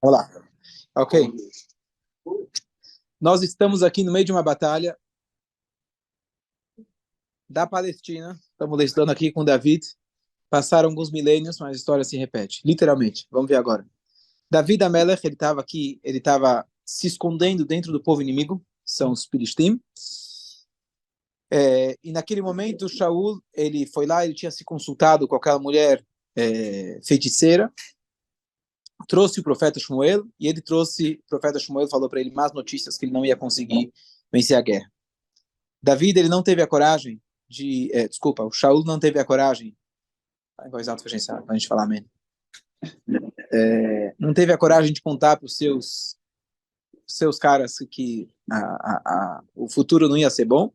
Olá. Ok. Nós estamos aqui no meio de uma batalha da Palestina. Estamos estudando aqui com David. Passaram alguns milênios, mas a história se repete. Literalmente. Vamos ver agora. David Amelech, ele estava aqui, ele estava se escondendo dentro do povo inimigo, são os Filistim. E naquele momento, Shaul, ele foi lá, ele tinha se consultado com aquela mulher feiticeira, trouxe o profeta Shmuel, e ele trouxe, o profeta Shmuel falou para ele más notícias, que ele não ia conseguir vencer a guerra. David, ele não teve a coragem desculpa, o Shaul não teve a coragem, em voz alta para a gente falar amém. Não teve a coragem de contar para os seus caras que o futuro não ia ser bom,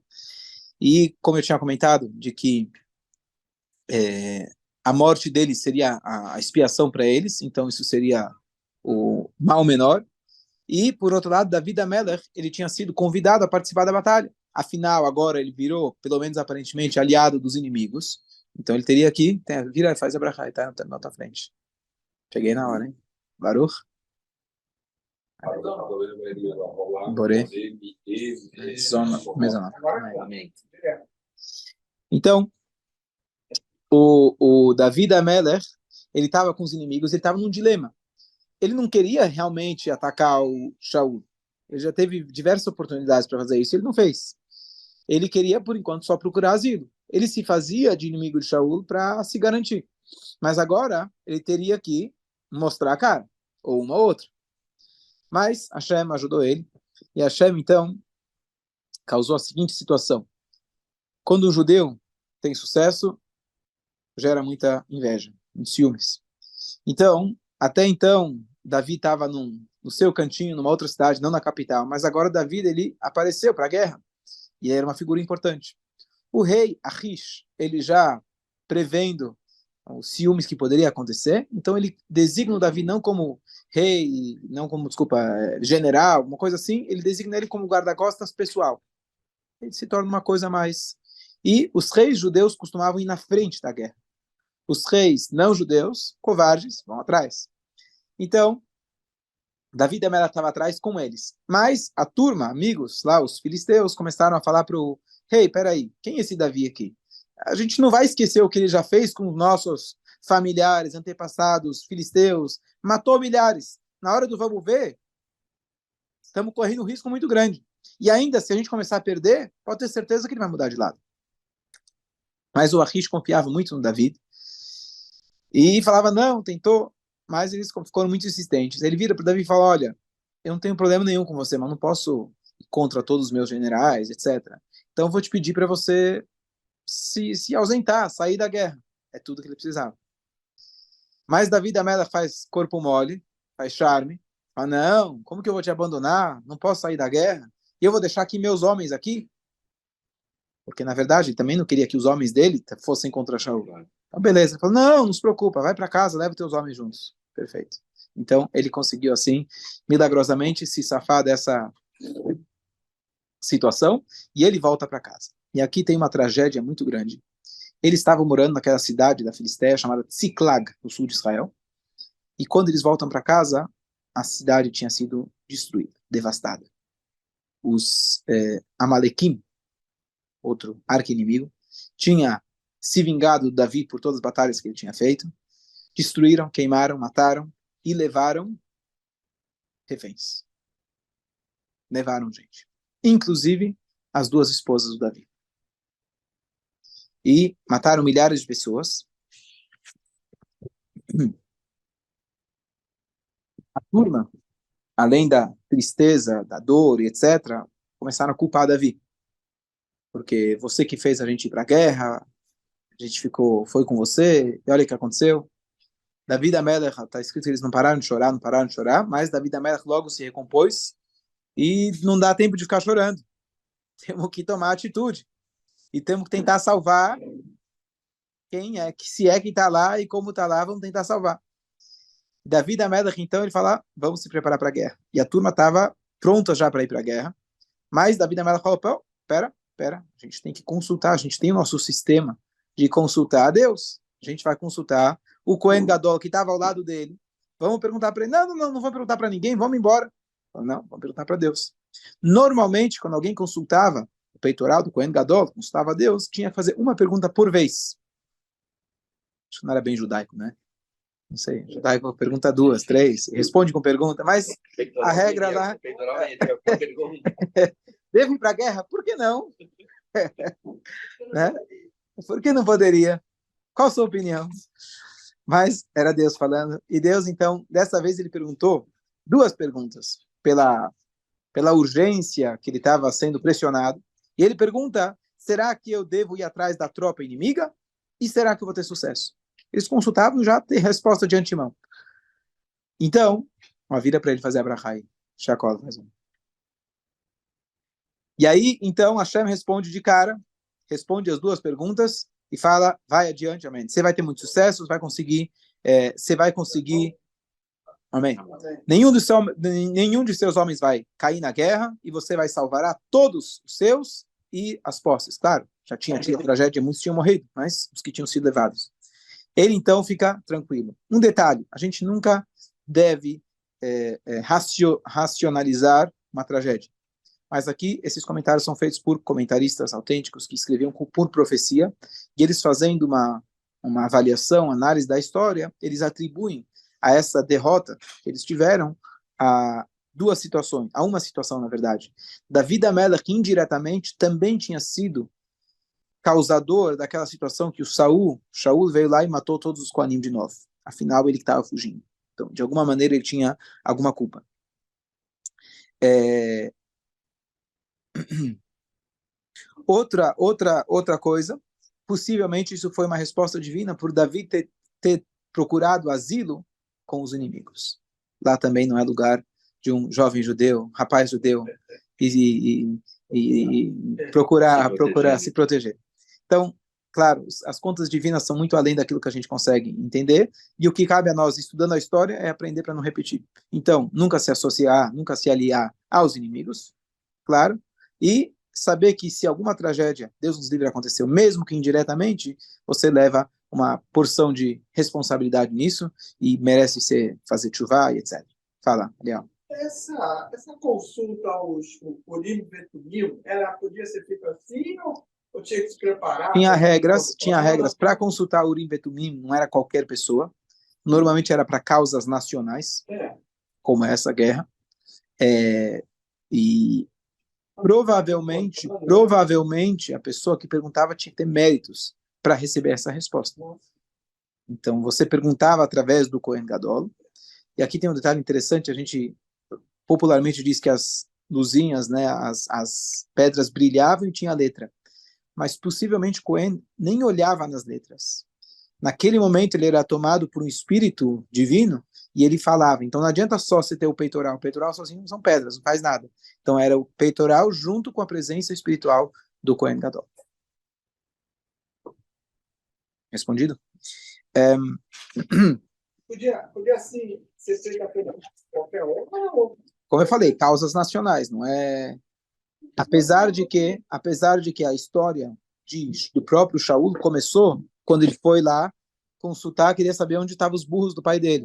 e como eu tinha comentado, de que a morte deles seria a expiação para eles, então isso seria o mal menor. E, por outro lado, David Amelech, ele tinha sido convidado a participar da batalha. Afinal, agora ele virou, pelo menos aparentemente, aliado dos inimigos. Então ele teria que... Vira, faz a brachá, tá na tua frente. Cheguei na hora, hein? Baruch. Boré. Então, o David Amelech, ele estava com os inimigos, ele estava num dilema. Ele não queria realmente atacar o Shaul. Ele já teve diversas oportunidades para fazer isso, ele não fez. Ele queria, por enquanto, só procurar asilo. Ele se fazia de inimigo de Shaul para se garantir. Mas agora, ele teria que mostrar a cara, ou uma ou outra. Mas Hashem ajudou ele. E Hashem, então, causou a seguinte situação. Quando um judeu tem sucesso, gera muita inveja, muitos ciúmes. Então, até então, Davi estava no seu cantinho, numa outra cidade, não na capital, mas agora Davi, ele apareceu para a guerra, e era uma figura importante. O rei Achish, ele já prevendo os ciúmes que poderia acontecer, então ele designa o Davi não como rei, não como, desculpa, general, uma coisa assim, ele designa ele como guarda-costas pessoal. Ele se torna uma coisa mais... E os reis judeus costumavam ir na frente da guerra. Os reis não judeus, covardes, vão atrás. Então, Davi e Amelech estava atrás com eles. Mas a turma, amigos, lá, os filisteus, começaram a falar para o rei, peraí, quem é esse Davi aqui? A gente não vai esquecer o que ele já fez com os nossos familiares, antepassados, filisteus, matou milhares. Na hora do vamos ver, estamos correndo um risco muito grande. E ainda, se a gente começar a perder, pode ter certeza que ele vai mudar de lado. Mas o Achish confiava muito no Davi e falava, não, tentou, mas eles ficaram muito insistentes. Ele vira para o Davi e fala, olha, eu não tenho problema nenhum com você, mas não posso ir contra todos os meus generais, etc. Então eu vou te pedir para você se ausentar, sair da guerra. É tudo que ele precisava. Mas Davi da Mela faz corpo mole, faz charme. Fala, não, como que eu vou te abandonar? Não posso sair da guerra? E eu vou deixar aqui meus homens aqui? Porque, na verdade, ele também não queria que os homens dele fossem contra Shaul. Então, beleza. Ele falou, não se preocupa, vai para casa, leva teus homens juntos. Perfeito. Então, ele conseguiu, assim, milagrosamente, se safar dessa situação, e ele volta para casa. E aqui tem uma tragédia muito grande. Eles estavam morando naquela cidade da Filistéia, chamada Tziklag, no sul de Israel, e quando eles voltam para casa, a cidade tinha sido destruída, devastada. Os Amalequim, outro arqui-inimigo, tinha se vingado de Davi por todas as batalhas que ele tinha feito, destruíram, queimaram, mataram e levaram reféns. Levaram gente. Inclusive as duas esposas do Davi. E mataram milhares de pessoas. A turma, além da tristeza, da dor e etc., começaram a culpar Davi. Porque você que fez a gente ir para a guerra, a gente foi com você, e olha o que aconteceu. Davi da Melech, está escrito que eles não pararam de chorar, não pararam de chorar, mas Davi da Melech logo se recompôs e não dá tempo de ficar chorando. Temos que tomar atitude. E temos que tentar salvar quem é, se é que está lá e como está lá, vamos tentar salvar. Davi da Melech, então, ele fala, vamos se preparar para a guerra. E a turma estava pronta já para ir para a guerra, mas Davi da Melech falou, pera, a gente tem que consultar, a gente tem o nosso sistema de consultar a Deus. A gente vai consultar o Cohen Gadol, que estava ao lado dele, Vamos perguntar para ele. Não, não vou perguntar para ninguém, vamos embora. Não, vamos perguntar para Deus. Normalmente, quando alguém consultava o peitoral do Kohen Gadol, consultava a Deus, tinha que fazer uma pergunta por vez. Acho que não era bem judaico, né? Não sei, judaico pergunta duas, três, responde com pergunta, mas a regra lá... Devo ir para a guerra? Por que não? Né? Por que não poderia? Qual a sua opinião? Mas era Deus falando. E Deus, então, dessa vez ele perguntou duas perguntas. Pela urgência que ele estava sendo pressionado. E ele pergunta, será que eu devo ir atrás da tropa inimiga? E será que eu vou ter sucesso? Eles consultavam já ter resposta de antemão. Então, uma vida para ele fazer a brachai. Chacola, mais um. E aí, então, Hashem responde de cara, responde as duas perguntas e fala, vai adiante, amém. Você vai ter muito sucesso, você vai conseguir, amém. Nenhum de seus homens vai cair na guerra e você vai salvar a todos os seus e as posses. Claro, já tinha tido tragédia, muitos tinham morrido, mas os que tinham sido levados. Ele, então, fica tranquilo. Um detalhe, a gente nunca deve racionalizar uma tragédia. Mas aqui, esses comentários são feitos por comentaristas autênticos que escreviam por profecia, e eles fazendo uma avaliação, análise da história, eles atribuem a essa derrota que eles tiveram a duas situações, a uma situação, na verdade. David HaMelech, indiretamente, também tinha sido causador daquela situação que o Shaul veio lá e matou todos os Kohanim de novo. Afinal, ele que estava fugindo. Então, de alguma maneira, ele tinha alguma culpa. Outra coisa, possivelmente isso foi uma resposta divina por Davi ter procurado asilo com os inimigos. Lá também não é lugar de um jovem judeu, rapaz judeu, e procurar se proteger. Então, claro, as contas divinas são muito além daquilo que a gente consegue entender, e o que cabe a nós, estudando a história, é aprender para não repetir. Então, nunca se associar, nunca se aliar aos inimigos, claro, e saber que se alguma tragédia, Deus nos livre, aconteceu, mesmo que indiretamente, você leva uma porção de responsabilidade nisso e merece fazer chuva e etc. Fala, Leal. Essa consulta aos Urim e Betumim, ela podia ser feita assim ou tinha que se preparar? Tinha regras para consultar Urim e Betumim, não era qualquer pessoa. Normalmente era para causas nacionais, como essa guerra. E provavelmente a pessoa que perguntava tinha que ter méritos para receber essa resposta. Então, você perguntava através do Kohen Gadol. E aqui tem um detalhe interessante, a gente popularmente diz que as luzinhas, né, as pedras brilhavam e tinha letra. Mas possivelmente Cohen nem olhava nas letras. Naquele momento ele era tomado por um espírito divino e ele falava. Então não adianta só você ter o peitoral sozinho são pedras, não faz nada. Então era o peitoral junto com a presença espiritual do Kohen Gadol. Respondido? Podia assim ser feita pela qualquer outra? Como eu falei, causas nacionais, não é? Apesar de que a história do próprio Shaul começou quando ele foi lá consultar, queria saber onde estavam os burros do pai dele.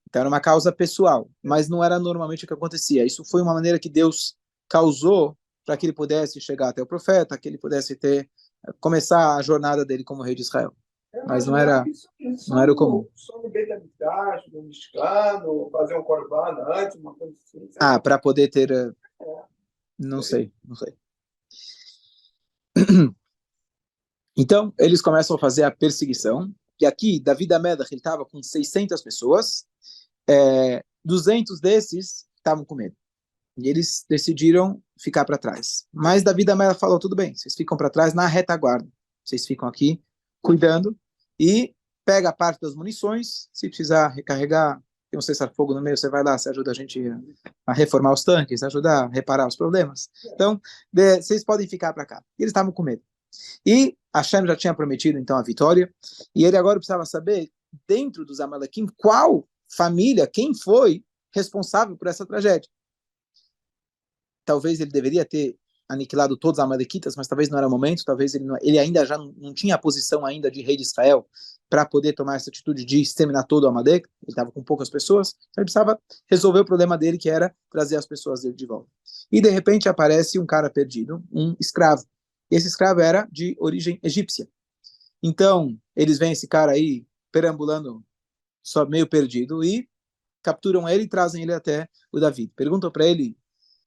Então era uma causa pessoal, mas não era normalmente o que acontecia. Isso foi uma maneira que Deus causou para que ele pudesse chegar até o profeta, que ele pudesse começar a jornada dele como rei de Israel. Mas não era o comum. Só no Beit HaMikdash, no Mishkan, fazer um korban antes, uma coisa assim. Para poder ter... Não sei. Então, eles começam a fazer a perseguição. E aqui, David HaMelech, ele estava com 600 pessoas. 200 desses estavam com medo. E eles decidiram ficar para trás. Mas David HaMelech falou, tudo bem, vocês ficam para trás na retaguarda. Vocês ficam aqui cuidando e pega a parte das munições. Se precisar recarregar, tem um cessar-fogo no meio, você vai lá, você ajuda a gente a reformar os tanques, ajudar a reparar os problemas. Então, vocês podem ficar para cá. E eles estavam com medo. E Hashem já tinha prometido, então, a vitória. E ele agora precisava saber, dentro dos Amalequim, qual família, quem foi responsável por essa tragédia. Talvez ele deveria ter aniquilado todos os amalequitas, mas talvez não era o momento, talvez ele ainda já não tinha a posição ainda de rei de Israel para poder tomar essa atitude de exterminar todo o Amalek. Ele estava com poucas pessoas, então ele precisava resolver o problema dele, que era trazer as pessoas dele de volta. E de repente aparece um cara perdido, um escravo. Esse escravo era de origem egípcia. Então, eles veem esse cara aí perambulando, só meio perdido, e capturam ele e trazem ele até o Davi. Perguntam para ele,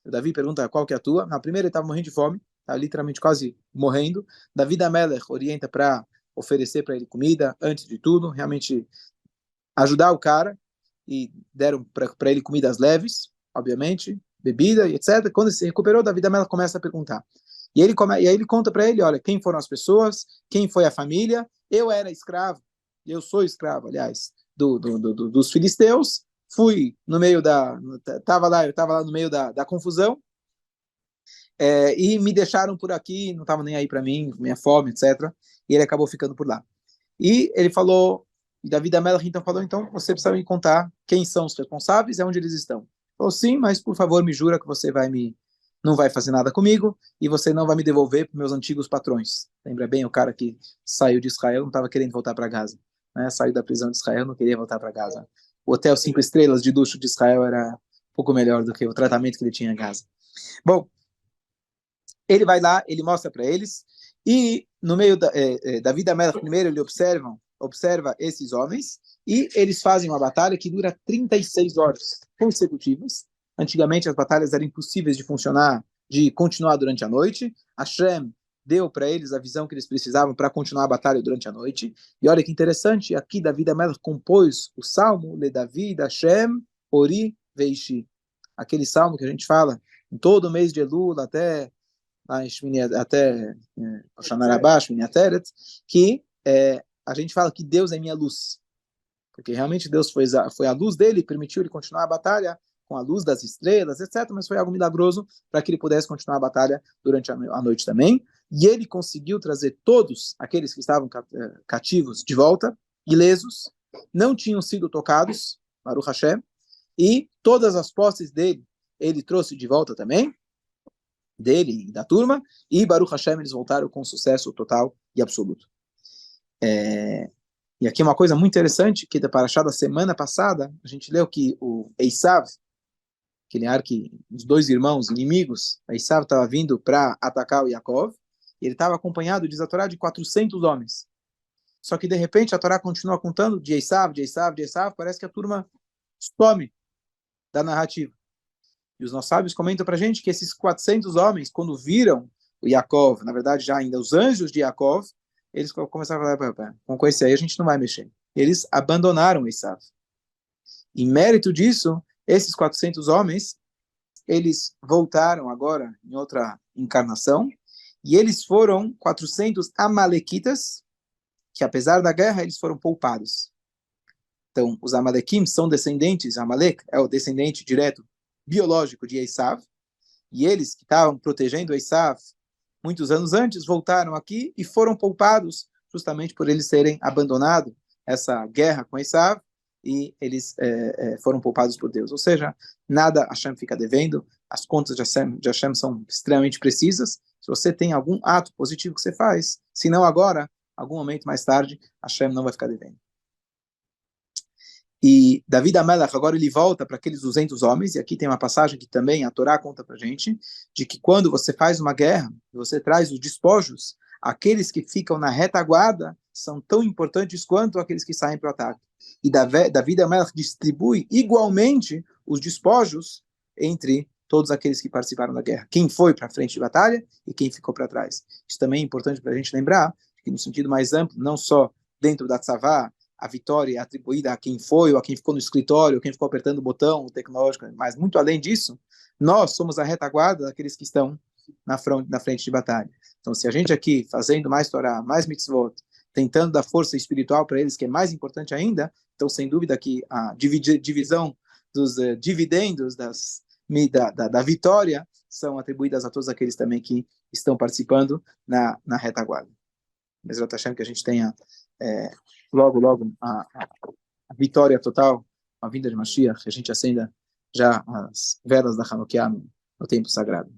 o Davi pergunta qual que é a tua. Na primeira ele estava morrendo de fome, estava literalmente quase morrendo. Davi da Melech orienta para oferecer para ele comida, antes de tudo, realmente ajudar o cara, e deram para ele comidas leves, obviamente, bebida e etc. Quando ele se recuperou, Davi da Melech começa a perguntar. E aí ele conta para ele, olha, quem foram as pessoas, quem foi a família, eu era escravo, eu sou escravo, aliás, dos filisteus, fui no meio eu estava lá no meio da confusão, e me deixaram por aqui, não estavam nem aí para mim, minha fome, etc. E ele acabou ficando por lá. E ele falou, Davi da Melech então falou, então você precisa me contar quem são os responsáveis e onde eles estão. Ele falou, sim, mas por favor me jura que você não vai fazer nada comigo e você não vai me devolver para meus antigos patrões. Lembra bem o cara que saiu de Israel, não estava querendo voltar para Gaza, né? Saiu da prisão de Israel, não queria voltar para Gaza. O hotel 5 estrelas de luxo de Israel era um pouco melhor do que o tratamento que ele tinha em Gaza. Bom, ele vai lá, ele mostra para eles, e no meio da vida Melech, primeiro ele observa esses homens, e eles fazem uma batalha que dura 36 horas consecutivas. Antigamente as batalhas eram impossíveis de funcionar, de continuar durante a noite. Hashem deu para eles a visão que eles precisavam para continuar a batalha durante a noite. E olha que interessante, aqui Davi da Melech compôs o salmo Le David Hashem Ori Veishi. Aquele salmo que a gente fala em todo o mês de Elul até até Oshanarabá, Shmini Ateret, que a gente fala que Deus é minha luz, porque realmente Deus foi a luz dele, permitiu ele continuar a batalha com a luz das estrelas, etc., mas foi algo milagroso para que ele pudesse continuar a batalha durante a noite também, e ele conseguiu trazer todos aqueles que estavam cativos de volta, ilesos, não tinham sido tocados, Baruch Hashem, e todas as posses dele, ele trouxe de volta também, dele e da turma, e Baruch Hashem eles voltaram com sucesso total e absoluto. E aqui uma coisa muito interessante, que da Parashá da semana passada, a gente leu que o Esav, aquele os dois irmãos inimigos, Esav estava vindo para atacar o Yaakov, e ele estava acompanhado, diz a Torá, de 400 homens. Só que de repente a Torá continua contando de Esav, parece que a turma some da narrativa. E os nossos sábios comentam para a gente que esses 400 homens, quando viram o Yaakov, na verdade já ainda os anjos de Yaakov, eles começaram a falar, com esse aí a gente não vai mexer. Eles abandonaram Esav. Em mérito disso, esses 400 homens, eles voltaram agora em outra encarnação, e eles foram 400 amalequitas, que apesar da guerra, eles foram poupados. Então, os amalequim são descendentes, Amalek é o descendente direto biológico de Esav, e eles que estavam protegendo Esav muitos anos antes, voltaram aqui e foram poupados justamente por eles terem abandonado essa guerra com Esav, e eles foram poupados por Deus. Ou seja, nada Hashem fica devendo, as contas de Hashem são extremamente precisas. Se você tem algum ato positivo que você faz, se não agora, algum momento mais tarde, Hashem não vai ficar devendo. E Davi da Melech, agora ele volta para aqueles 200 homens, e aqui tem uma passagem que também a Torá conta para a gente, de que quando você faz uma guerra, você traz os despojos, aqueles que ficam na retaguarda são tão importantes quanto aqueles que saem para o ataque. E Davi da Melech distribui igualmente os despojos entre todos aqueles que participaram da guerra. Quem foi para a frente de batalha e quem ficou para trás. Isso também é importante para a gente lembrar, que no sentido mais amplo, não só dentro da tzavá, a vitória é atribuída a quem foi, ou a quem ficou no escritório, ou quem ficou apertando o botão tecnológico, mas muito além disso, nós somos a retaguarda daqueles que estão na frente de batalha. Então, se a gente aqui, fazendo mais Torá, mais mitzvot, tentando dar força espiritual para eles, que é mais importante ainda, então, sem dúvida que a divisão dos dividendos da vitória são atribuídas a todos aqueles também que estão participando na retaguarda. Bezerra Hashem, que a gente tenha logo a vitória total, a vinda de Mashiach, que a gente acenda já as velas da Hanukkah no tempo sagrado.